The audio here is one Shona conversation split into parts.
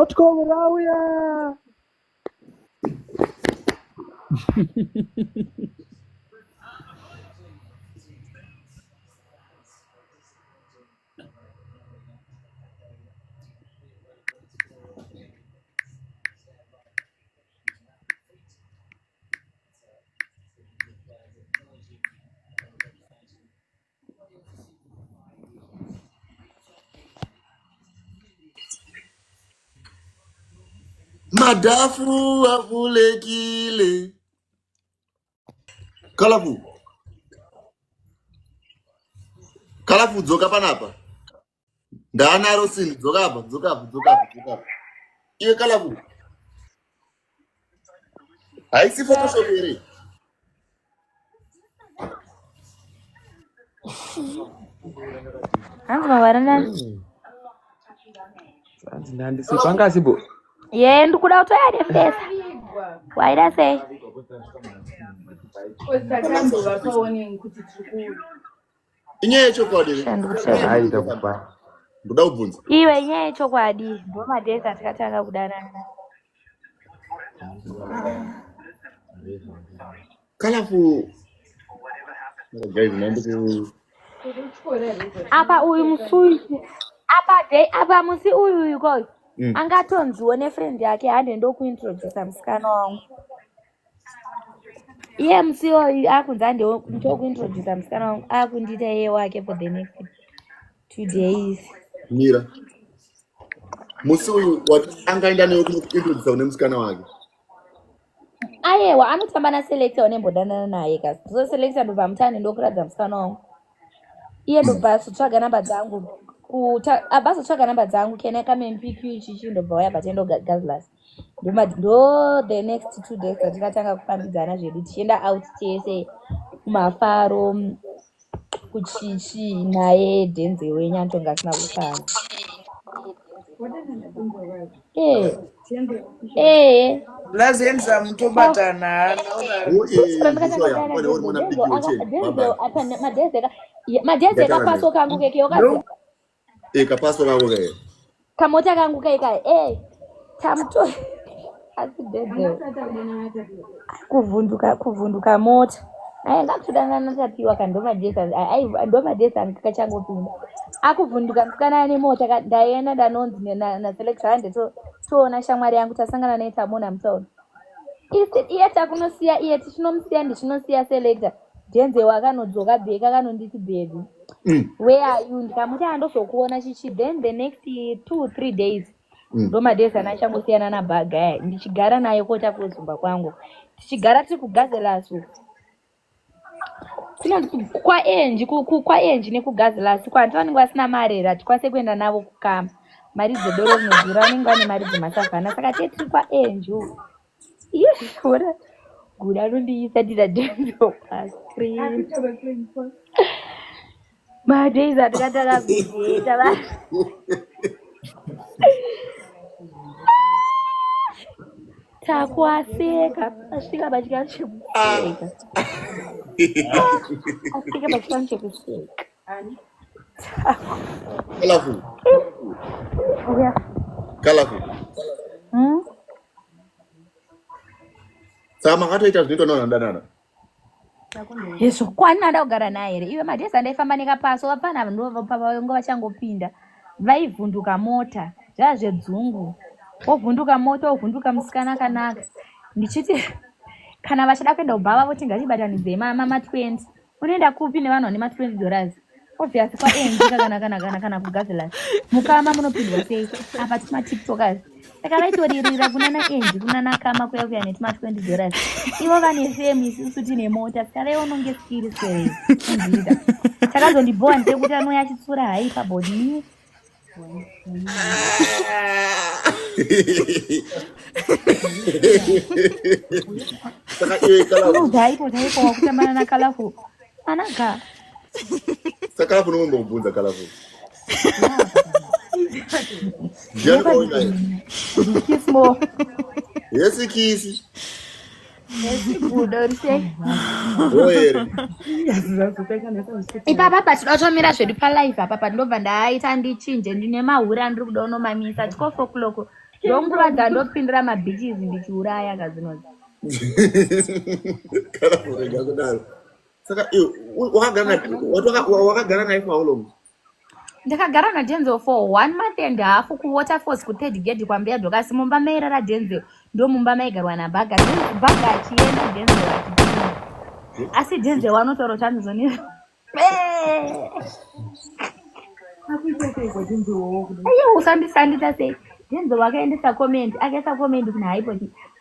Outcome Rauya. Madafu avulekile. Colourful. Colourful dzoka panapa. Ndanaro sini dzoka apa, dzoka apa. Iwe Colourful. Haisi Photoshop here. Anzwa warana. Nandi sipanga sibo. Ye ndikuda utoya pesa. Waida sei. Inye chokwadi. Aida kupa. Ndoda ubvunza. Iwe nye chokwadi. Ndo madhesa tikatanga kudanana. Colourful. Guys, nandi Apa uyu musuyi. Apa musi uyu koi. Angatonziwo nefriend yake hande ndokuintroduce musikana wangu. Iye musi uyu akunza ndokuintroduce musikana wangu. Akundita yeye wake for the next 2 days. Mira. Musi uyu angaenda newe kuintroduce nemusikana wake. Ayewa anotamba na selector onembodanana naye kasi. So selector ndo pamutani ndokuradza musikana wangu. Iye ndo basi tsvaga namba dzangu. Abasa tsvaga namba dzangu kena kame MPQ ichichi ndo bvauya patendo gazlas. Ndo the next 2 days tikatanga kufambidzana zvedu tichienda out tese kumafaro kuchichi naye Denze wenyantonga asina kufara. Lazenza mutobatana madheze kapaso kangu kekeyo kapaso kangu keke kamota kangu keke tamto asi Denze kuvhunduka mota ngakutodanana tapiwa kandomadhesa kakachangopinda akuvhunduka musikana ane mota ndaenda ndanonzi naselector hande toona shamwari yangu tasangana naye tamona mutsaona iye takunosiya iye tichinomusiya ndichinosiya selector Denze wakanodzoka bheki akanonditi baby where are you ndikamuti andozokuona chichi then the next 2-3 days ndomadhesa nachangosiyana nabhaga ndichigara naye kota kuzumba kwangu tichigara tiri kugazelasu kwa enji nekugazilasi kwanti vanenge vasina mari hatikwanise kuenda navo kukama mari dzedoro rinodhura vanenge vane mari dzemasavhana saka tetiri kwa enju iyo ora guda rondiisa tita Denzo pascreen madays atikataka kuzeta takwaseka asvika pachikano chekuseka asvika pachikano chekuseka Colourful. Saka makatoita zvinoitwa navandanana. Yeso kwani nada kugara naye here. Iwe madhesi andaifamba nekapaso vapana ndovanga vachangopinda. Vaivhunduka mota. Zvazvedzungu. Wovhunduka mota, wovhunduka musikana kanaka. Ndichiti kana vachida kuenda kubhava voti ngatibatanidzei mama 20. Unoenda kupi nevanhu vane $20? Obviously kwa enji kana kugazela. Mukama munopindwa sei apa tuma TikTokers. Saka vaitoririra kunana enji kunana kama kuya netuma $20. Ivo vane same isusu tine mota saka leo unonge skills sei. Ndida. Takazondibhoa ndekuti anoya chitsura hai pabodi. Saka iwe Colourful. Udhaipo wakutambana na Colourful. Anaka. Saka Colourful unombobvunza Colourful. Ndiani kwaunai? Kismo. Yesi kisi. Yesi kuda urisei. Oere. Ipapa patinotomira zvedu palive apa ndobva ndaita ndichinje ndine mahura ndiri kuda unomamisa 12 o'clock ndonguva dzandopindira mabhichis ndichiuraya kazvinodzi. Colourful ngakudaro. Saka wakagara naye for how long? Ndakagara naDenzel for 1 month and a half kuwaterfalls kuthird gate kwambuya dhokasi. Mumba mairara Denzel ndo mumba maigarwa naBhaga. Bhaga achienda Denzel achipinda. Asi Denzel wanotaura kuti anozonira. Ayo usandisandisa sei. Denzel wakaendesa comment, akaisa comment kuna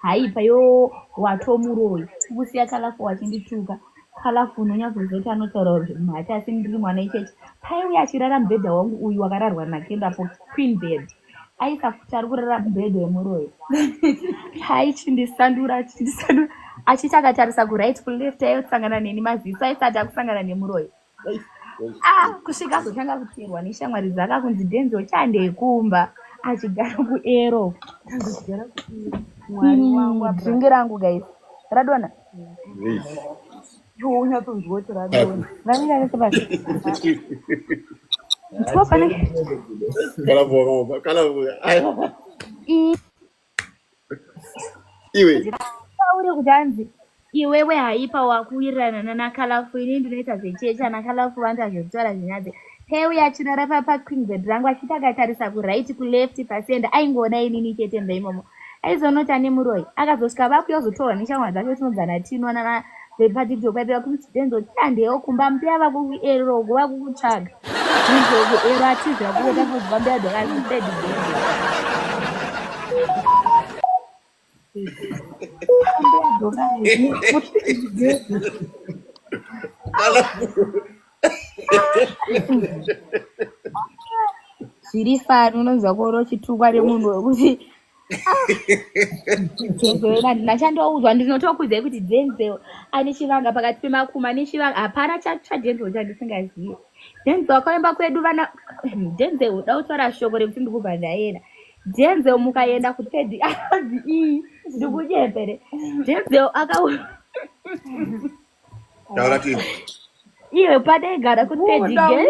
haipa yo watomuroi. Kusiya Colourful wachindituka. Colourful nonyazozoti anotaura kuti mhati asi ndiri mwana ichechi. Paiuya achirara mubhedha wangu uyu wakararwa nakenda po queen bed. Aisa futi ari kurara mubhedha wemuroi. Chindisandura. Achiti akatarisa kuright kuleft ayotsangana neni maziso aisati akusangana nemuroi. Kusvika zotanga kuteerwa neshamwari dzaka kunzi Denzel chandekumba achigara kuero. Dzingi rangu guys. Radona? Unyatozvoti radona. Vamira vese basi. Colourful. Iwe. Uri kutanzi. Iwewe haipa wakuwirirana naColourful. Ini ndinoita zechecha naColourful vandazvotora zvinyazi. Peuya achirara paqueen bed rangu achiti akatarisa kuright kuleft pasenda aingoona inini chete imomo. Aizonoti ane muroi. Akazosvika vakuyozotorwa neshamwari dzake tinodzana tinona vepadiktok vaipera kuti Denzel chandewo kumba mupya vakuero vakukutsvaga. Denzel kuero atizira kuota kuzvambira dhokasi third zviri fani unonzwa koro chitukwa remunhu wekuti ndinachandoudzwa ndinotokuzai kuti Denzel ane chivanga pakati pemakuma nechivanga. Hapana chaDenzel chandisingazivi. Denzel akaemba kwedu vana Denzel uda kutora shoko rekuti ndikubva ndaenda. Denzel mukaenda kuthird azi iyi ndikunyepere. Denzel Taura tini. Iwe padaigara kuthird gate.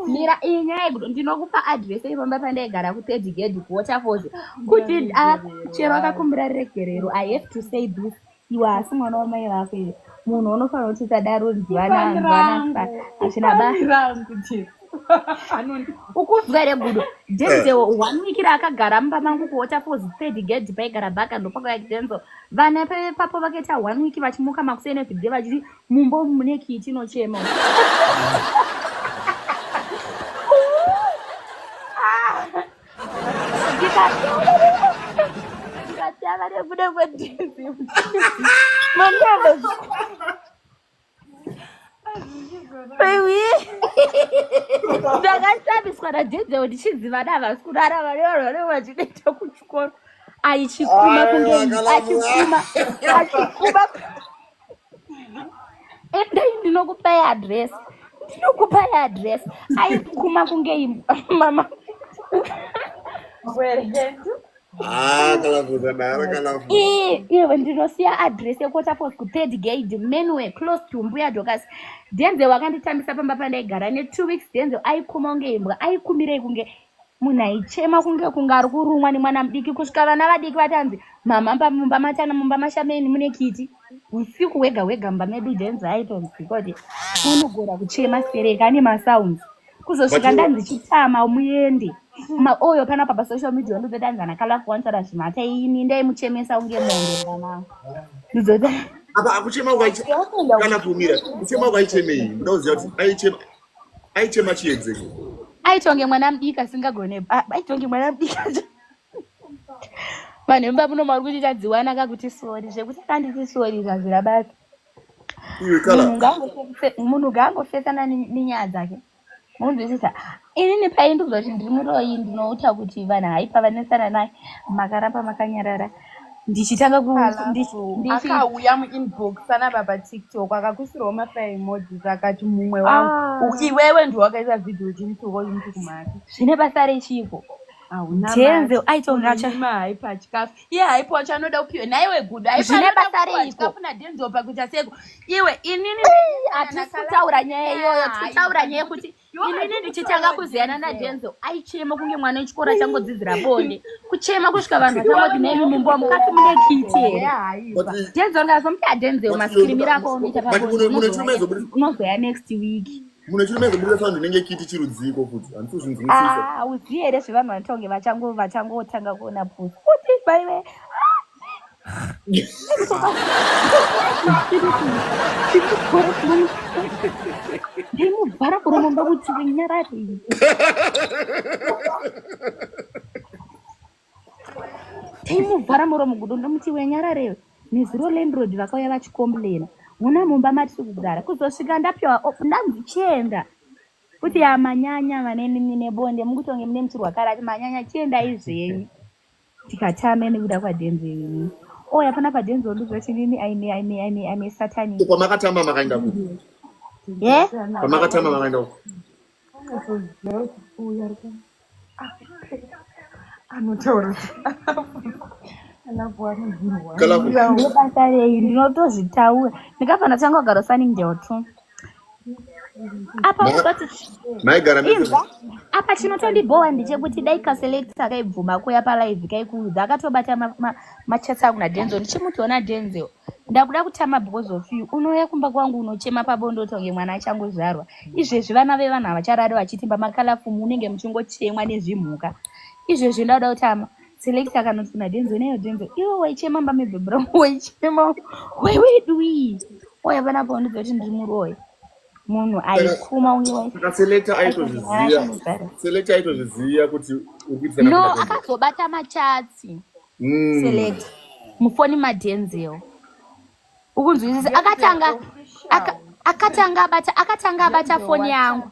Mira inyaya yekuti ndinokupa address ipamba pandaigara kuthird gate kuwaterfalls. Kuti chero akakumbira regerero. I have to say this. Iwe asi mwana wamai vako iwe. Munhu unofanira kuti tadaro ndivana achina basa. Ukuzwa ere gudo. Denzel 1 week akagara mumba mangu kuwaterfalls third gate paigara Bhaga ndopakauya Denzel. Vana papo vakaita 1 week vachimuka makuseni everyday vachiti mumba mune kiti inochema. Ndakashabiswa naDenzel ndichiziva navasi kurara varevaro vachinoita kuchikoro. Aichikuma kunge achikuma. Endai ndinokupai address. Aikuma kunge mama. Iwe ndinosiya address yewaterfalls kuthird gate Menway close to mbuya dhokasi. Denzel wakanditambisa pamba pandaigara ne2 weeks. Denzel aikuma kunge imbwa. Aikumirei kunge munhu aichema kunge ari kurumwa nemwana mudiki. Kusvika vana vadiki vatanzi mamamba mumba matana mumba mashameni mune kiti. Usiku wega wega mumba medu Denzel aitonzi kuti unogora kuchema sereka ane masounds. Kuzosvika ndanzi chitama muende. Oyo panapa pasocial media ndozodanza naColourful wantaura zvimata ini ndaimuchemesa unge mwende mwanangu. Ndizoti apa akuchema kana kumira kuchema kwaichemei ndoziva kuti aichema chiedzeko. Aitonge mwana mudiki asingagone. Aitonge mwana mudiki. Vanhu vemba muno vari kuti tadziwana kakuti sori zvekuti akanditi sori zvazvira basa. Munhu ngangofesana nenyaya dzake. Munzwisisa. Inini paindibva kuti ndiri muroi ndinouta kuti vanhu haipa vanesana naye makaramba makanyarara. Ndichitanga akauya muinbox anapa paTikTok akakusirawo mafaemojis akati mumwe wangu iwewe ndiwakaisa vhidhiyo chimutoko imuti kumati zvine basa rechiko. Denzel haipa chikafu iye haipa chanoda kupiwa naiwe gudu zvine basa reiko naDenzel pakuita seko iwe inini hatikutaura nyaya iyoyo. Tikutaura nyaya yekuti inini ndichitanga kuziyana nadenzo aichema kunge mwana wechikora changodzidzira bonde kuchema kusvika vanhu vachangoti nemi mumba mukati mune kiti here denzo ndazomti adenzo maskirimiro ako unoita pabonde unozoya next week mune chiri mezobudisa vanhu inenge kiti chirudziko futi handisi zvinzwisisa uzivi here zvevanhu vanotonge vachangotanga kuona pusi kuti baiwe ndimubvara kuromomba kuti wenyarari ndimubvara muromo gudo ndomuti wenyarare nezuro landroad vakauya vachikomblena muna mumba matiri kugara kuzosvika ndapiwa ndanzichienda kuti manyanya vaneni nebonde mukutonge mune muti rwakarati manyanya chienda izvenyu tikatame nekuda kwadenzo ini oya pana padenzo ndozvachinini aine satani kwamakatamba makaenda ku kwamakatamba makaenda ku anotaura ndebasa rei ndinotozvitaura ndikafanira tanga kugara saningdeotu apa chinotondibhowa ndechekuti dai kaselekta kaibvuma kuya palive kaikuudza akatobata machesa angu nadenzo ndichimutoona denzo ndakuda kutama because of you unouya kumba kwangu unochema pabondotonge mwana achangozvarwa izvezvi vana vevanhu havacharari vachitimba makalafumu unenge muchingochemwa nezvimhuka izvezvi ndauda kutama selekta kanoti kuna denzo neyo denzo iwe waichema mbamebhebhura waichema weidwi oya panapo ndizoti ndiri muroyi munhu aikuma ungeselekta aitozviziva kuti no akazobata machatsi selekta mufoni madenzel ukunzwisisa akatanga abata foni yangu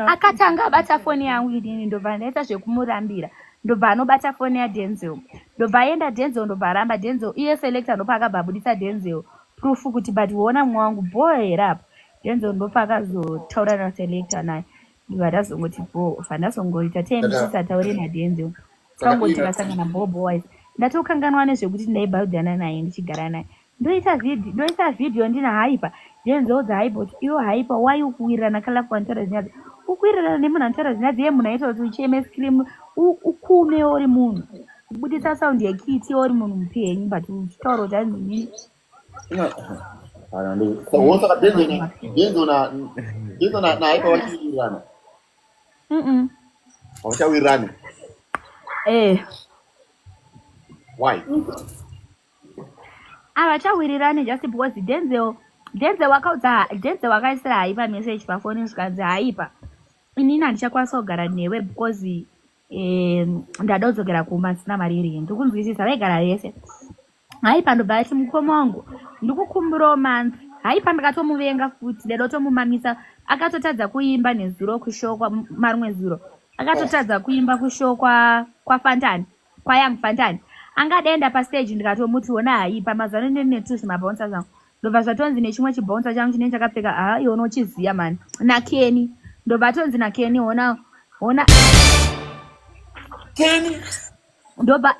akatanga abata foni yangu inini ndobva ndaita zvekumurambira ndobva anobata foni yadenzel ndobva aenda denzel ndobva aramba denzel iye selekta ndopa akabhabudisa denzel proof kuti but uona mwe wangu boy rap denzel ndopa akazotaura naselekta naye ndibva ndazongoti bo fandazongoita tisataure nadenzel tangoti tikasangana boys ndatokanganwa nezvekuti ndaibhaudhana naye ndichigara naye ndoita vhidhiyo ndina haipa denzel dzahaipa kuti iwo haipa wai ukuwirirana kalafu anotaura zvinyazi ukuwirirana nemunhu anotaura zvinyazi iye munhu aita kuti ucheme skrim ukume uri munhu kubudisa saundi yekiti uri munhu mupenyu but uchitaura kuti anzii saka denzo nahaipa vachiwirirana havachawirirani why avachawirirani just because denzel wakaisira haipa message pafoni zvikanzi haipa inini handichakwanisa kugara newe because ndada kudzokera kumba sina mari iri ndikunzwisisa vaigara vese haipa ndobva ati mukoma wangu ndikukumbirawo manzi haipa ndakatomuvenga futi ndada kutomumamisa akatotadza kuimba nezuro kushow marumwe zuro akatotadza kuimba kushow kwafantani kwayoung fantani angadaenda pastage ndikatomuti ona haipa mazano nenetu zvimabhaunsa zangu ndobva zvatonzi nechimwe chibhaunsa changu chinenge chakapfeka iona uchiziya mani nakeni ndobva tonzi nakeni ona keni ndobva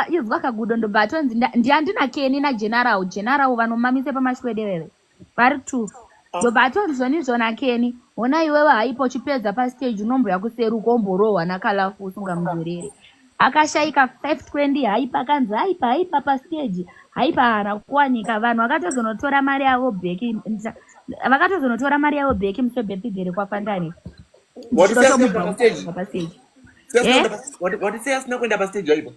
izwa kagudo ndobva atonzi ndiandina keni nageneral vanomamise pamashwederere vari 2 ndobva atonzi zvonizvona keni ona iwewe haipa uchipedza pastage unomboya kuseruka omborohwa nakalafu usungamuzorere akashayika 520 haipa akanzi haipa pastage haipa haana kuwanika vanhu vakatozonotora mari yavo bheki musi webhepidhere kwafandani watisei asina kuenda pastage haipa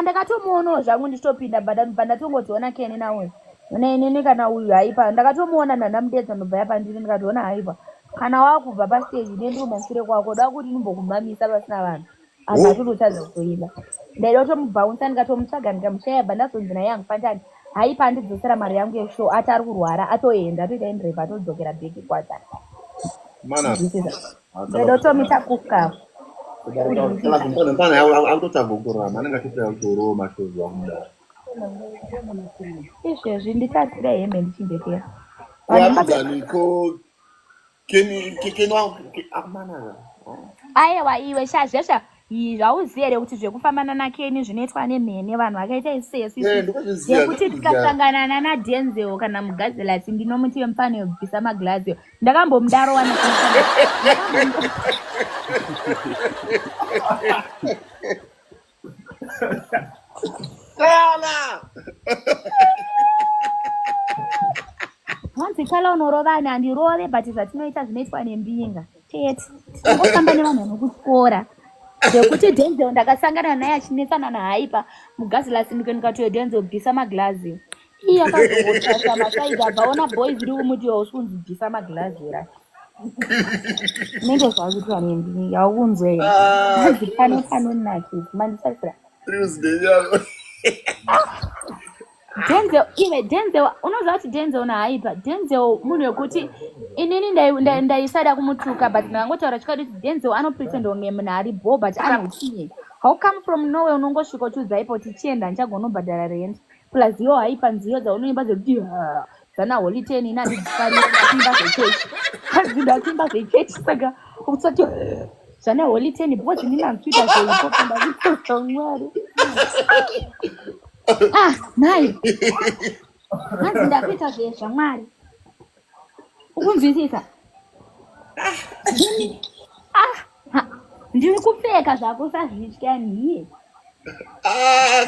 ndakatomuonawo zvangu ndichitopinda bandatongodziona keni nauyu ona inini kana uyu haipa ndakatomuona nhandamudedza ndobva yapandiri ndikatoona haipa kana wakubva pastage nendirumansire kwako da kuti nimbokumamisa pasina vanhu azatulutadza kutoimba ndaida kutomubhaunsa ndikatomutsvaga ndikamushaya bandazonzi naye angufantani haipa andidzosera mari yangu yeshow ati ari kurwara atoenda atoita indreva atodzokera bheki kwadzana ndaida kutomita kukafu izvezvi nditatsira hembe ndichimbepera aiwa iwe shazvesha zvauziva here kuti zvekufambana nakeni zvinoitwa nemhene vanhu vakaita isesi ndikuzviziva yekuti tikasangana naDenzel kana mugazilasi ndinomuti wemufane wekubvisa maglazi ndakambomudaro wana wanzi kala unorovana handirove but zvatinoita zvinoitwa nembinga tete tinongofamba nevanhu vanokutyora zvekuti Denzel ndakasangana naye achinetsana nahaipa mugazilasi ndikati Denzel bvisa maglazi iye akazongotasha masaidi abvaona boys iri kumuti wausikunzi bvisa maglazi ra nenge zvakuitwa nembinga aukunzwe here anzi pano nakisi mandisasira Denzel unoziva kuti Denzel nahaipa Denzel munhu wekuti inini ndaisada kumutuka but ndakangotaura chikadi kuti Denzel anopretenda kunge munhu ari bo but anotinye how come from nowhere unongosvika uchiudzaipa kuti chienda ndichagonobhadhara rent plus iwo haipa nziyo dzaunoimba dzekuti dzana holy 10 ina ndidzifarira kuimba zvechechi ndakuimba zvechechi saka ukusati zvana holy 10 because inini andikuita zveipo ndakutoa Mwari nai hanzi ndakuita zvezvamwari ukunzwisisa ndiri kupfeka zvako sazvitya niye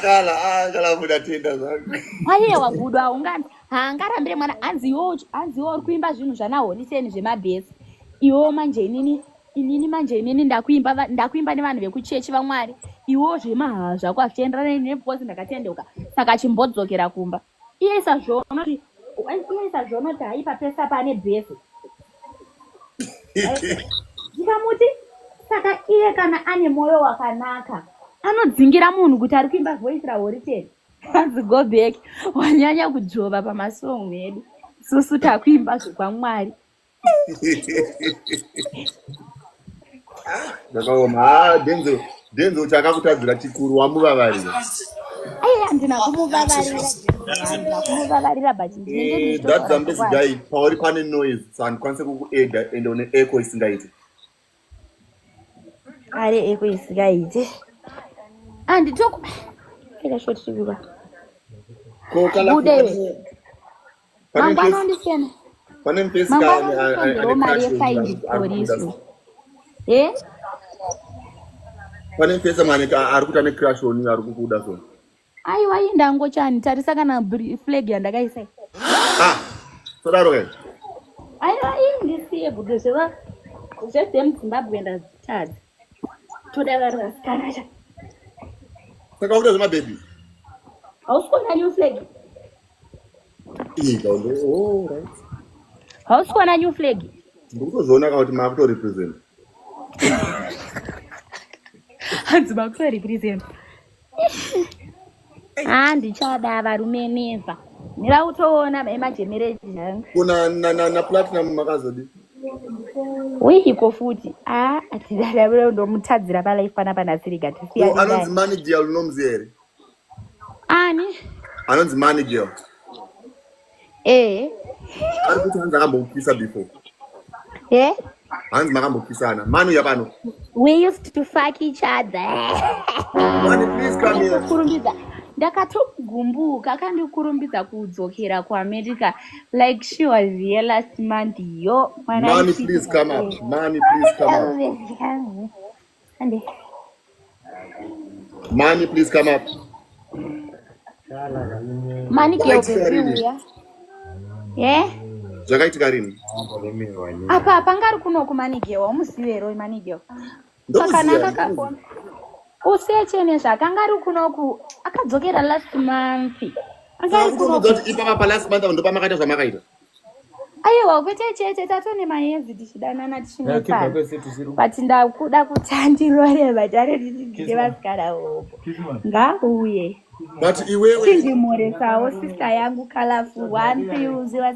kala mudatenda zvangu aiwa gudu haungani haangarambire mwana hanzi iwo uri kuimba zvinhu zvana holiseni zvemabhesi iwo manje inini ndakuimba nevanhu vekuchechi vaMwari iwo zvemaha zvako hazvienderana nebhosi ndakatendeuka saka chimbodzokera kumba iye izazvonoti haipa pesa pane bhesi ndikamuti saka iye kana ane mwoyo wakanaka anodzingira munhu kuti ari kuimba voice rahoriten hanzi go back wanyanya kujova pamasongo edu susu takuimba zvekwamwari ndakaoma Denzel chakakutadzira chikuru wamuvavarira handina kumuvavarira but that Zambezi guy pauri pane noise so handikwanise kukueda ende une echo isingaiti ari echo isingaiti handitoku eka shoti chikuka mangwana undisena pane mupesi mari yefaini korisu pane mupesa mane ari kuita necrash on ari kukuda so aiwa indangochani tarisa kana flag yandakaisai sodaro ke aiwa indisiye bude zveva zvemuzimbabwe ndazvitadza todavarira sikanacha saka uta zvemabhebi hausikuona new flag hausikuona new flag ndikutozoona kuti maakutorepresent hanzi maakutorepresent ndichada varume neva ndirakutoona emajemereji angu kuna na platinum makazodi wihiko futi atidadavira ndomutadzira palaifana panasiriga anonzi manager unomziva here ani anonzi manager ari kuti hanzi akambokupisa before hanzi makambopisana manu yapano we used to fuck each other mani please come here kurumbidza ndakatogumbuka akandikurumbidza kudzokera kuAmerica like she was here last month yo mani please come up mani please come up mani please come up mani keopepiuya zvakaitika rini apa pangari kunoku manigewa umuziveroi manigewa sakanaka kakona usechene zvakangari kunoku akadzokera last month ipapa palast month ndopamakaita zvamakaita aiwa kwete chete tatone mahezi tichidanana tichinetsana but ndakuda kuti andiroreva tare tichigire vasikana opo ngauye but iwewe chindimoresawo sista yangu Colourful wanfiuziwa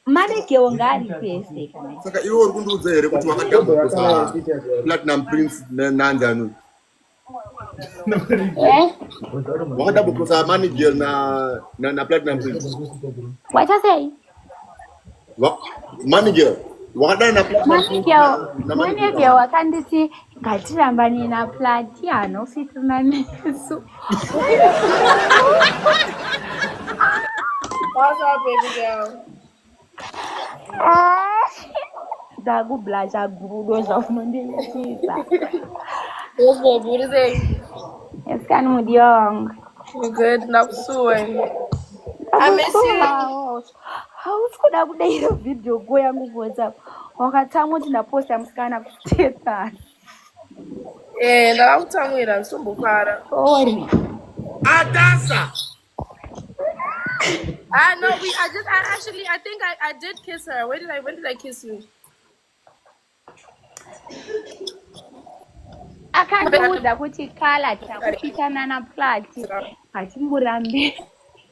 manegewo ngari pese saka iwe uri kundiudza here kuti wakadambukusa platinum prince nanjani wakadambukusa manager na platinum prince what I say manager wakadana mwanege wakanditi ngatirambani naplati hanofitina nesu. What's up, baby girl? Ndakublasha gurudo zvaunondiitisa. Yes, baby. What is it? Esikani mudi wangu. You good? Nakusuwe. I miss you. Hausi kuda kudaira video go yangu kuwhatsapp wakatsamwa kuti ndaposta musikana kustatus. Ndakakutsamwira nsombopara. Sorry. Adasa. No, I think I did kiss her. When did I kiss you? Akandiudza kuti kala takupitana naplati hatimborambe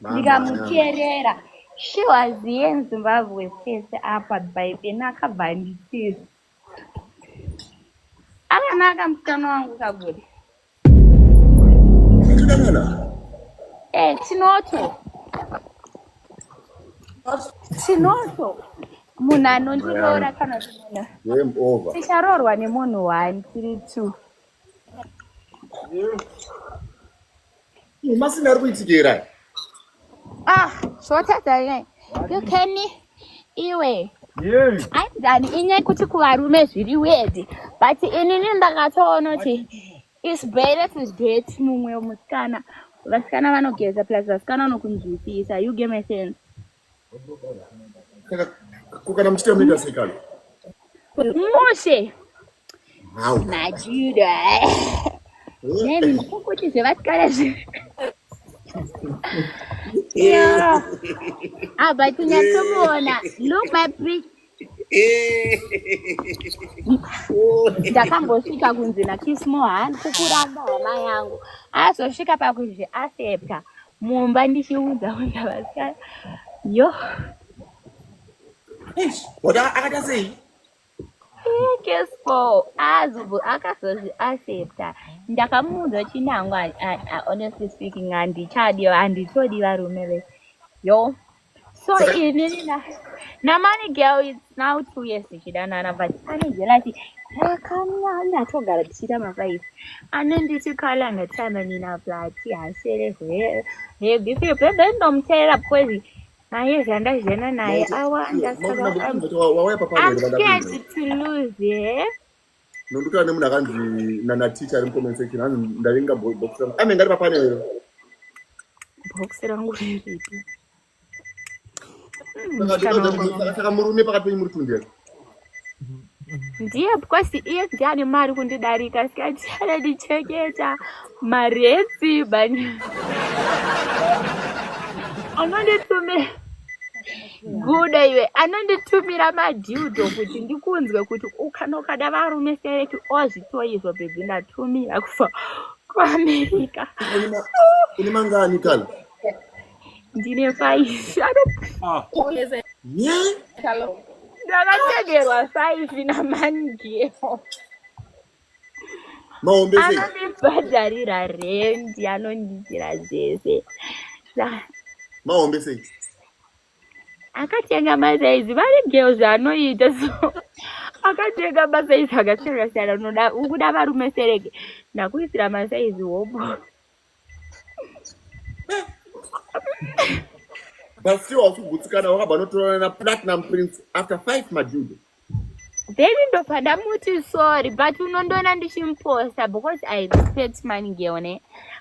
ndikamuteerera. She was here in Zimbabwe first apa baby nakabhanditisa. Akanaka musikana wangu kagodi. Tinoto. Munhu anondiroora kana kumuna. Game over. Ticharoorwa nemunhu 1 tiri 2. Masina ari kuitikira. Zvotadzai. You can iwe. Aidani inyaya kuti kuvarume zviri weird. But inini ndakatoona kuti it's better to date mumwe musikana. Vasikana vanogeza plus vasikana vanokunzwisisa. You get my sense. Kukana mchita mlita sekali. Moshe. Najuda. Neni kuti zvevasikana zvi. Yeah. But unyatsomuona. Look my pretty. Ndakambosvika kunzi nakismo hand kukuramba hama yangu. Azosvika pakuzvi accepta. Mumba ndichiudza vasikana. Yo. Wada akadasei? Kespo azubu akazozvi accepta. Ndakamuudza chinangu honestly speaking handitodi varume ve. Yo. So inini namani girl it's now 2 years tichidanana but anezvelati natogara tichiita ma5 anonditi kala ngatana nina plati hasere hebhifi bebe ndomuteerera because naye zvandazvena naye awanda I'm scared to lose nonduka nemunhu akanzi nanaticha ari mucomment section hanzi ndavenga box rangu ame ngari papanero box rangu riripi saka murume pakati penyu muri tundira ndiye because iye ndiani mari kundidarika sikati anondicheketa maretsi bani anonditumira guda iwe anonditumira madhiudho kuti ndikunzwe kuti ukanokada varume sereki ozvitoizvo bhebhi ndatumira kufa kuamerica. Une mangani kala? Ndine 5. Ndakategerwa 5 namangeo. Maombe sei? Anondibhadharira rendi, anonditira zvese. Maombe sei? Akatenga masaizi, vari girls anoita so. Akatenga masaizi akasiyana-siyana, unoda ukuda varume sereke. Ndakuisira masaizi hopo. But still also gutsikana wakabva notorana na platinum prince after 5 majudo. Then ndofanda muti sorry but unondona ndichimposta because I respect money girl.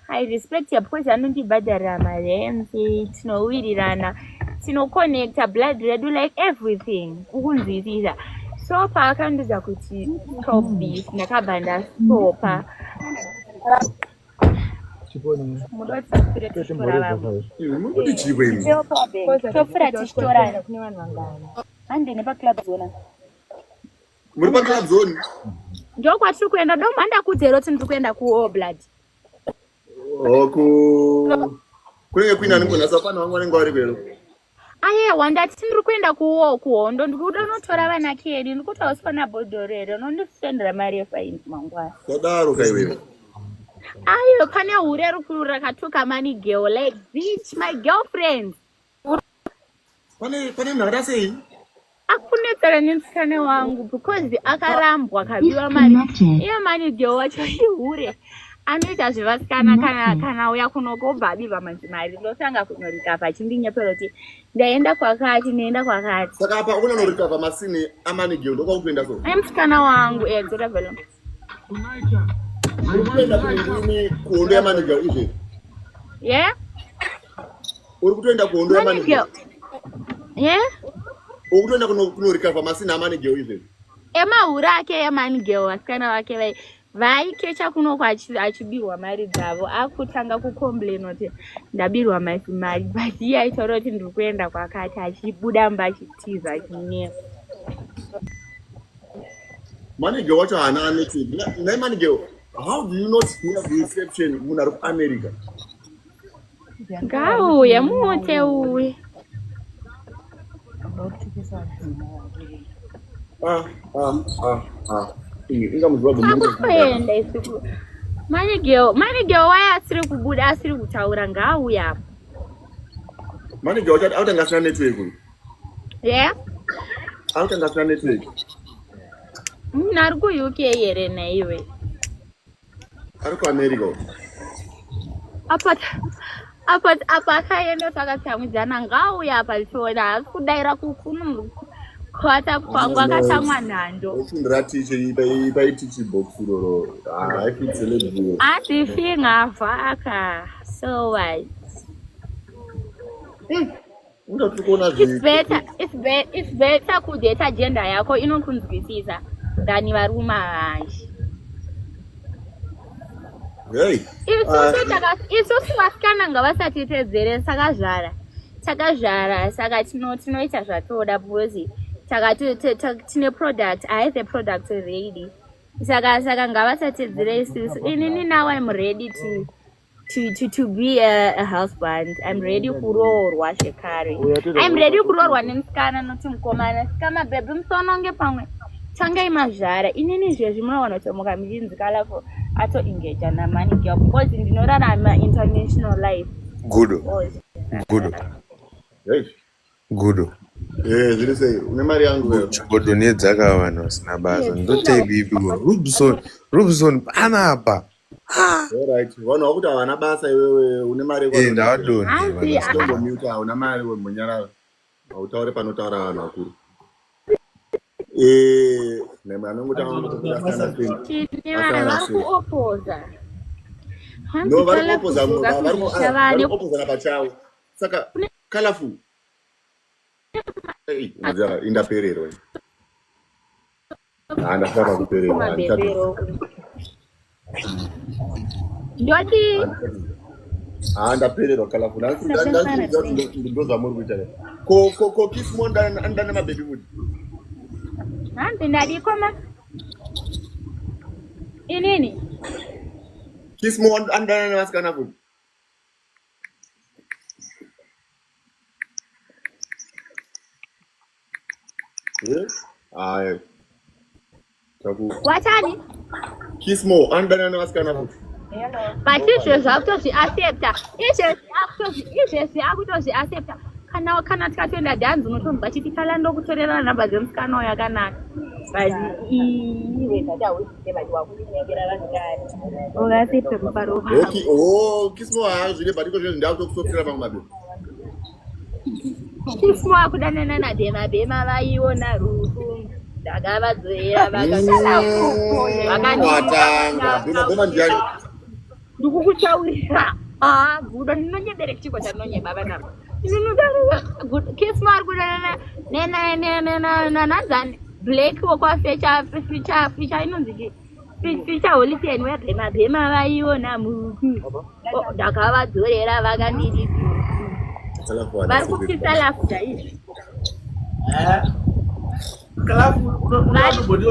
I respect her because anondibhadharira marenzi, tinowirirana, tinoconnecta blood red like everything. Ukunzwisisa. So paakandudza kuti stop this ndakabva ndastopa. Tofura tichitorana kune vanhu vangana. Handine paclub zona. Muri paclub zone? Ndokwatiri kuenda domanda kudzero kuti ndiri kuenda kuOblad. Kunenge kuina ningona pana vangu vanenge vari kwero. Ayewa ndati ndiri kuenda kuhondo ndikuda notora vana kedi ndikuti hausifana bhodhorero nondisendera mari yefaini mangwana. Sadaro kaiwewe. Ayo pane hure rukuru rakatuka mani girl like bitch my girlfriend. Pane mnada sei? akunetsera nemusikana wangu because akarambwa akabiwa mari. Iyo mani girl wacho ihure. Anoita zvevasikana kana uya kunokobva abiva mari. Ndosanga kunorika pachindinyeperwa kuti ndaenda kwakati nenda kwakati. Saka apa ukuna norika pamasini amani girl ndokwakuenda so. Musikana wangu dzora velo. Urikuenda kuni kuondo yamani girl izvi. Yeah? Urikuenda kuondo yamani girl. Yeah? Urikuenda kunorika pamasini amani girl izvi. Emaura ake yamani girl vasikana vake vaikecha kunoko achibirwa mari dzavo akutanga kucomplain kuti ndabirwa mari but iye aitaura kuti ndiri kuenda kwakati achibuda mba achitiza achinyera. Money girl wacho hana aneti. Na money girl, how do you not hear the reception muna America? Ngauye mute uye. Inga muzwabu akuenda isiku. Money girl waya asiri kubuda asiri kutaura ngauye apa. Money girl wacho autangasina network. Yeah? Autangasina network. Nari ku UK here na iwe. Ari ku America. Apa kaenda takatsamudzana ngauya apa lichiona asi kudaira kukunu kwata kwangu akatamwa nhando. Ndatiche ipaitichi box roro. Haifitselebwe. Atifinga vaka. So what? It's better kudeta gender yako inokunzwisisa than varume vazhi. Hey. Isusu vasikana ngavasati tedzere takazvara saka tinoita zvatoda because tine product. I have a product ready. Saka ngavasatedzere isusu. Inini now I'm ready to be a husband. I'm ready kuroorwa shekare. I'm ready kuroorwa nemusikana noti mukomana sikama baby musononge pamwe tangai mazvara. Inini zvezvi munowana tomoka michinzi Colourful ato engage na money girl because ndinorarama international life. Good. Hey. Good. Zviri sei une mari yangu wewe. Chigodonedzaka vanhu vasina basa. Ndotei bibi Robson panapa. Alright. Vanhu vakuti havana basa iwewe une mari kwa. Ndadonze. Ndombo mute una mari wemunyarara. Utaure panotaura vanhu vakuru. Nema anongotanga kutokasana peni. Opoza. No, vari opoza napachavo. Saka Colourful. Indapererwa. Ndasaka kupererwa. Ndoti ndapererwa Colourful. Ndozvamuri kuita. Ko Kismo andana mababy wood. Hanzi ndadikoma. Inini? Kismo andana navasikana kuti. Aya. Watani? Kismo andana navasikana kuti. But izvo zvakutozviaccepta. Izvezvi akutozviaccepta. Kana tikatoenda dhanzi unotonzwa chiti kala ndokutorera namba dzemusikana yakanaka. But iwe tatauite bati wakunyengera vasikana. Ungasipe kuparova. Okay, Kismo haazvide but iko zvinhu ndakutokusokera pamwe mabe. Kismo akudanana nadhema vaiona rufu. Ndakavazoera vakasala kuko. Vakandibema ndiani? Ndikukutaurira. Gudo ndinonyebereka chiko chandinonyeba vanapa. Kismo arikudanana nanzani Blake wakwafecha inonzi fecha holifeni webhema vaiona muku. Ndakavadzorera vakandiri. Vari kupisa lafuta izvi.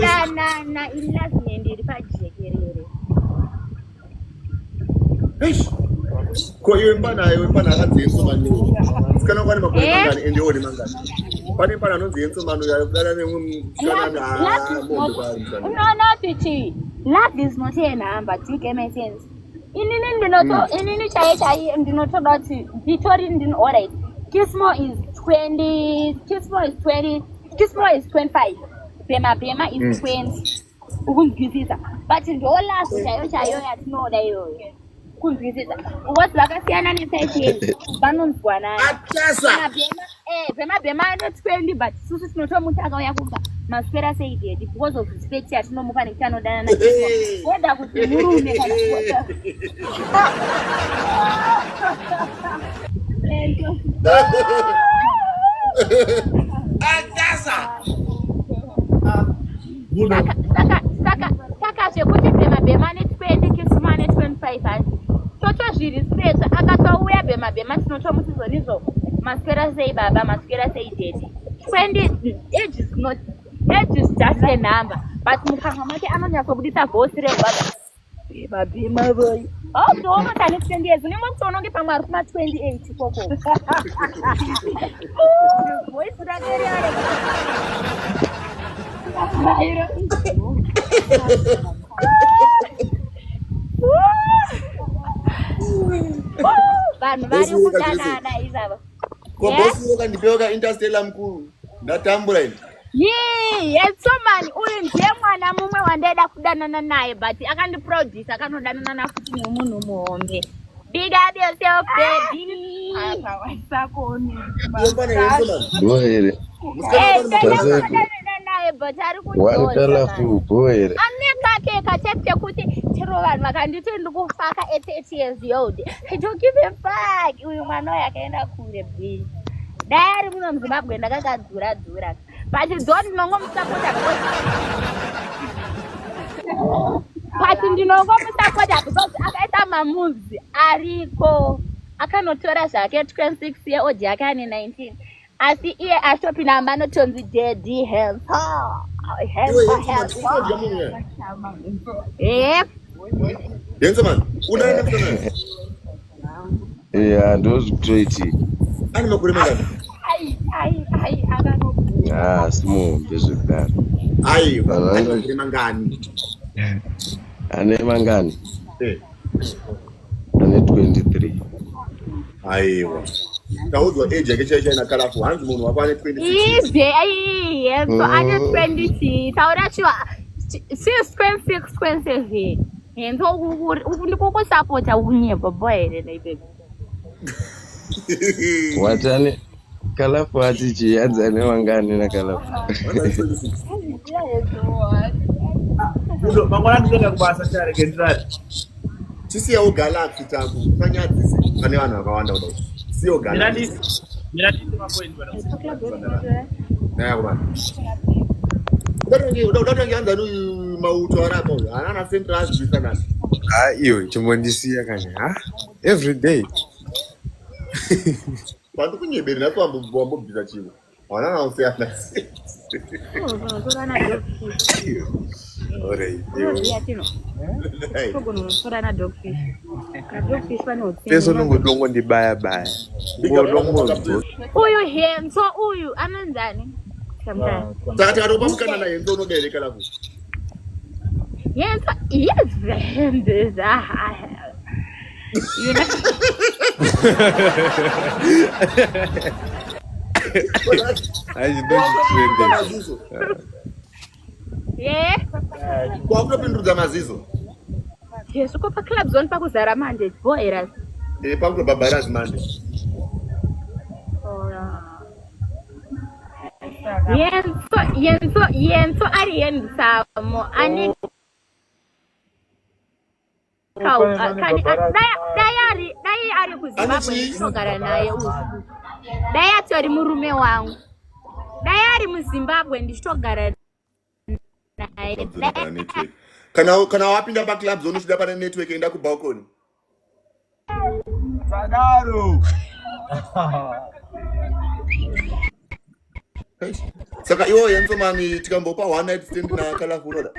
Vatana ilazimende iri pajekerere. Ko iwe mbana akadzi ensomano. Sikana kwani makore mangani ende one mangani. Pane pana anonzi ensomano yakudana nemwe msikana mondo kwa msana. Love is not a number, take my sense. Inini chai ndinotoda kuti Victoria ndino alright. Kismo is 20. Chismo is 25. Bema is 20. Ukunzwisisa. But ndolazo chayo yatinoda iyoyo. Kunzwisisa. Ukuthi vakasiyana nesayiti vanonzwanana. Atasa. Bema ano 20 but susu tinotomuti akauya kuka maswera sayiti because of respect yatinomupa nekuti anodana naye. Wenda kuti murume kana kuota. Atasa. Saka zvekuti bema ne 20 kisuma ne 25 ati toto zviri straight akatouya bema tinotomuti zonizvo maswera sei baba maswera sei daddy 20 age is just a number but mukanga make anonyatsobudisa voice rebaba bema boy ndoona tani 20 years unenge kutononge pamwe ari kuma 28 koko voice rakere vanhu vari kudanana izava kobosi wakandipewa interstellar mkuru ndatambura ini yetsomani uyu ndiye mwana mumwe wandaida kudanana naye but akandiproduce akanodanana nafuti nemunhu muhombe. Big up yourself, baby. Anekake kachepke kuti chero vanhu vakanditi ndikufaka at 30 years old. I don't give a fuck. Uyu mwana uyu akaenda kure bhi. Dai muno muZimbabwe ndakakadzura. But don't ndinongomsapota. But ndinongomsapota because akaita mamuzi ariko. Akanotora zvake 26 year old yake ane 19. Asi iye ashopina manotonzi daddy hands. Gentlemen, unaenda mtana? Yeah, those great. Ani makure mangani? Ah, small business that. Ai, makure mangani? Ane mangani? Eh. Ane 23. Aiwa. Taudwa age yake chaina Colourful hanzi munhu wako ane 26. So ane 20. Taura chwa 26 27. Henzo ukundiko support ukunyepa boy ene baby. Watani Colourful atichi adzane wangani na Colourful. Undo mangwana ndinga kubasa chare kendrati. Chisiya ugalaxy tangu kanyadzisi pane vanhu vakawanda kudai. Siyo galaxy. Mirati mapoint bwana. Naya kubana. Udatonge anzani mauto arapo. Anana central business. Iyo chimondisiya kanya. Every day. Bantu kunyeberi nakwambo bhiza chivo. Wana usiyana. Peso nongodongo ndibaya. Uyu henzo uyu anonzani? Saka tikatopa mukana na henzo unobereka lapo. Henzo yes henzo you know. I don't Yeah. Kwa kutopindudza mazizo. Yes, uko pa club zone pa kuzara mande boeras. Pa kubabaras mande. Yenso ari yensamo ani dai ari kuZimbabwe ndinogara naye usiku. Dai atori murume wangu. Dai ari muZimbabwe ndichitogara naye. Kana wapinda pa club zone usida pane network enda ku balcony. Sadaro. Saka iwo yenzo mani tikambopa one night stand na Colourful roda.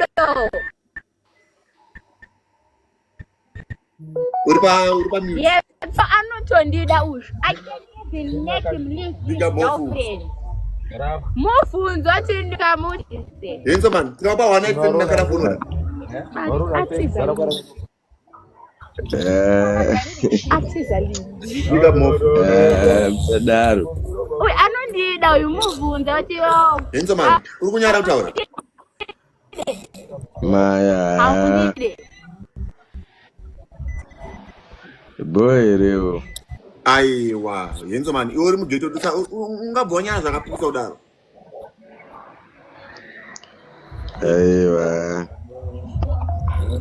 Uripa mute. Yes, so anotondida usho. I can't even make him leave his girlfriend. Mofunzo ati ndikamutise. Yenzo mani tikambopa one night stand na Colourful roda. Atiza Sadaro. Uy, ndida uyu muvunza kuti Yenzo man, uri kunyara kutaura. Maya. Aundide. Boy reo. Aiwa, Yenzo man, iwe uri mugeto ungabhonya zvakapisa kudaro. Aiwa.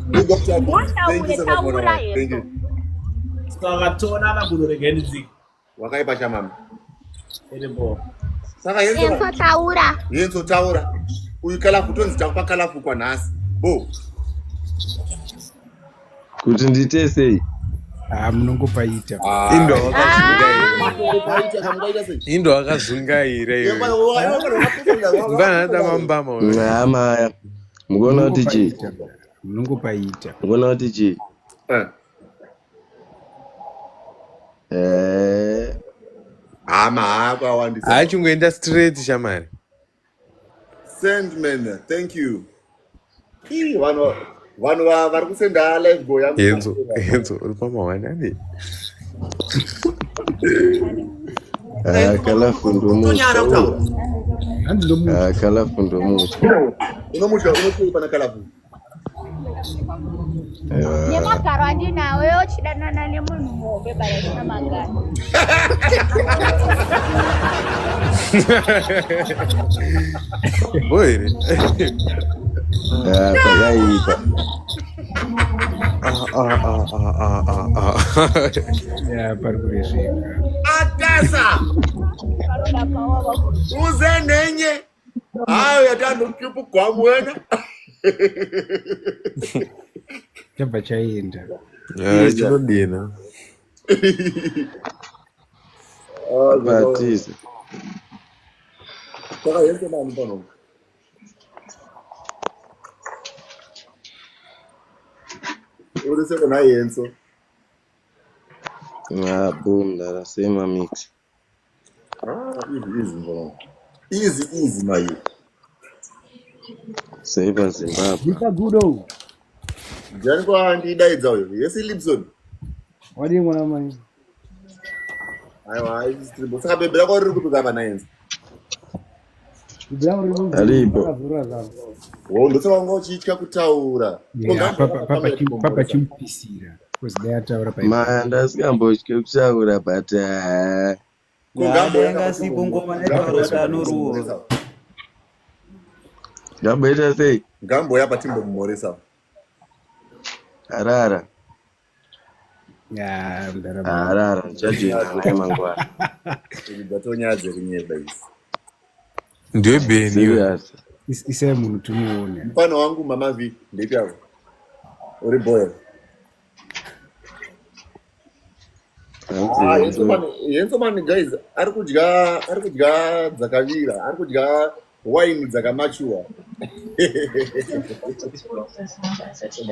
Big up to you. Mbona Thank you so much, uletaura Mona. Thank Yenzo? you. Sakatona nakunoregeni dziki. Wakaipa chamama. Edembo. Saka Yenzo taura. Yenzo taura. Uyu Colourful tonzi takupa Colourful kwa nhasi. Bo. Kuti ndite sei? Munongopaita. Indo wakazungaira iwe. Mbana tamambama. Maya. Mugona kuti chi? Munongopaita. Mugona kuti chi? Ama akawandisa. Achungoenda straight shamari. Sandman, thank you. Vanhu vari kusenda live go yangu. Yenzo uri pamawanani. Colourful ndomucha. Colourful ndomucha. Unomucha pana Colourful. Nemagaro andinawe ochidanana nemunhu muhope barasina magaro. Boy. Pakaipa. Parikuresvika. Atasa! Uzenenye! Hayo yatando kipu kwa mwena. Chabva chaenda. Chinodina. Batisa. Saka Yenzo mani pano. Uri seko na Yenzo. Boom, ndasema mix. Easy bro. Easy my. Saiba Zimbabwe. Ndikagudo. Jani kwa ndidaidza uyo. Yesi Lipson. Wadi mwana mai. Aiwa, istribo. Saka bebela kwa riri kutuka na Yenzo. Alipo. Ndosaka wanga uchiitya kutaura. Papa chimupisira. Because they ataura pa. Ma ndasikambotye kutaura but Ngambo sipo ngoma netaura noruo. Ngamboita sei? Ngambo yapa timbo mumoresa. Arara. Ndarama. Arara, chajina mangwana. Ndatonya rinyeba isi. Ndiwe beni. Serious. Isai munhu tumuone. Mfano wangu mama vi ndepi hapo. Uri boy. Yenzo man guys, ari kudya dzakavira, ari kudya wine dzakamachua.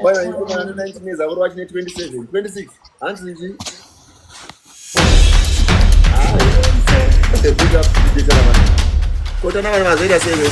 Bwana Yenzo man 19 years akuru wachine 27, 26. Hanzi nji. Big up DJ man. Kota na mazoida sebe.